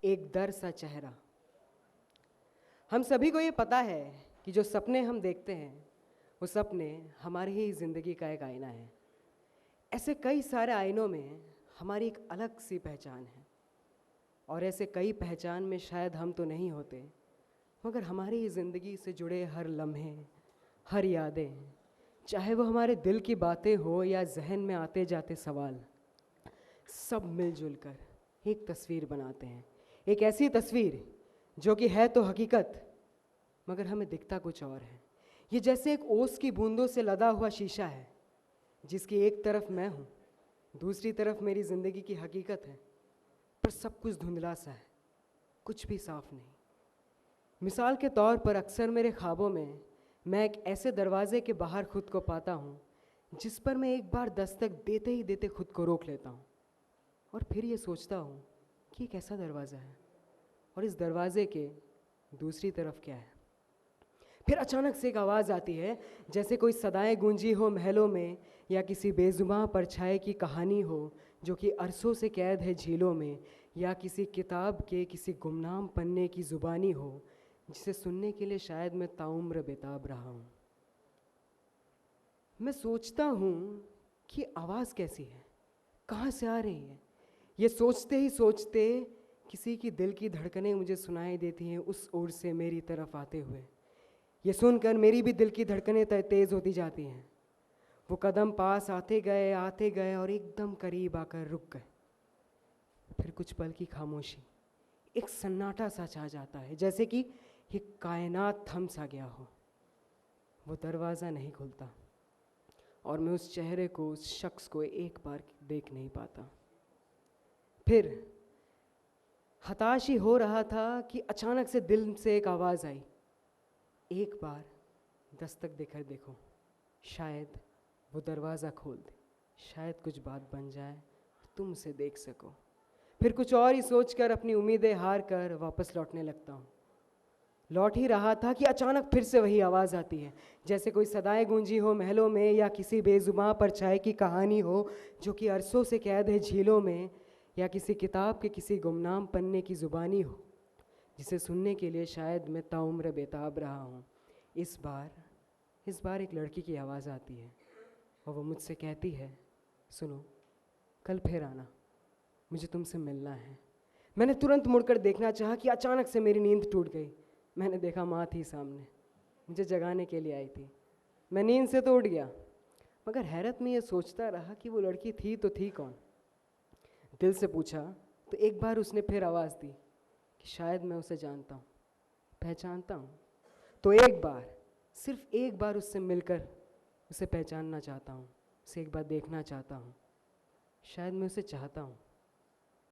एक दर सा चेहरा। हम सभी को ये पता है कि जो सपने हम देखते हैं वो सपने हमारी ही ज़िंदगी का एक आईना है। ऐसे कई सारे आईनों में हमारी एक अलग सी पहचान है और ऐसे कई पहचान में शायद हम तो नहीं होते, मगर हमारी ज़िंदगी से जुड़े हर लम्हे, हर यादें, चाहे वो हमारे दिल की बातें हो या जहन में आते जाते सवाल, सब मिलजुल कर एक तस्वीर बनाते हैं। एक ऐसी तस्वीर जो कि है तो हकीकत, मगर हमें दिखता कुछ और है। ये जैसे एक ओस की बूंदों से लदा हुआ शीशा है, जिसकी एक तरफ मैं हूँ, दूसरी तरफ मेरी ज़िंदगी की हकीकत है, पर सब कुछ धुंधला सा है, कुछ भी साफ नहीं। मिसाल के तौर पर अक्सर मेरे ख्वाबों में मैं एक ऐसे दरवाजे के बाहर खुद को पाता हूँ जिस पर मैं एक बार दस्तक देते ही देते खुद को रोक लेता हूँ और फिर ये सोचता हूँ कि एक ऐसा दरवाज़ा है और इस दरवाजे के दूसरी तरफ क्या है। फिर अचानक से एक आवाज़ आती है, जैसे कोई सदाएं गूंजी हो महलों में या किसी बेजुबां परछाई की कहानी हो जो कि अरसों से कैद है झीलों में, या किसी किताब के किसी गुमनाम पन्ने की ज़ुबानी हो जिसे सुनने के लिए शायद मैं ताउम्र बेताब रहा हूँ। मैं सोचता हूँ कि आवाज़ कैसी है, कहाँ से आ रही है। ये सोचते ही सोचते किसी की दिल की धड़कनें मुझे सुनाई देती हैं उस ओर से मेरी तरफ आते हुए। ये सुनकर मेरी भी दिल की धड़कनें तेज़ होती जाती हैं। वो कदम पास आते गए और एकदम करीब आकर रुक गए। फिर कुछ पल की खामोशी, एक सन्नाटा सा छा जाता है, जैसे कि ये कायनात थम सा गया हो। वो दरवाज़ा नहीं खुलता और मैं उस चेहरे को, उस शख्स को एक बार देख नहीं पाता। फिर हताश ही हो रहा था कि अचानक से दिल से एक आवाज़ आई, एक बार दस्तक देकर देखो, शायद वो दरवाज़ा खोल दे, शायद कुछ बात बन जाए और तुम उसे देख सको। फिर कुछ और ही सोचकर अपनी उम्मीदें हार कर वापस लौटने लगता हूँ। लौट ही रहा था कि अचानक फिर से वही आवाज़ आती है, जैसे कोई सदाएं गूंजी हो महलों में या किसी बेजुबां परछाई की कहानी हो जो कि अरसों से कैद है झीलों में, या किसी किताब के किसी गुमनाम पन्ने की ज़ुबानी हो जिसे सुनने के लिए शायद मैं ताउम्र बेताब रहा हूँ। इस बार एक लड़की की आवाज़ आती है और वो मुझसे कहती है, सुनो, कल फिर आना, मुझे तुमसे मिलना है। मैंने तुरंत मुड़कर देखना चाहा कि अचानक से मेरी नींद टूट गई। मैंने देखा माँ थी सामने, मुझे जगाने के लिए आई थी। मैं नींद से तो उठ गया, मगर हैरत में ये सोचता रहा कि वो लड़की थी तो थी कौन। दिल से पूछा तो एक बार उसने फिर आवाज़ दी कि शायद मैं उसे जानता हूँ, पहचानता हूँ। तो एक बार, सिर्फ एक बार उससे मिलकर उसे पहचानना चाहता हूँ, उसे एक बार देखना चाहता हूँ। शायद मैं उसे चाहता हूँ।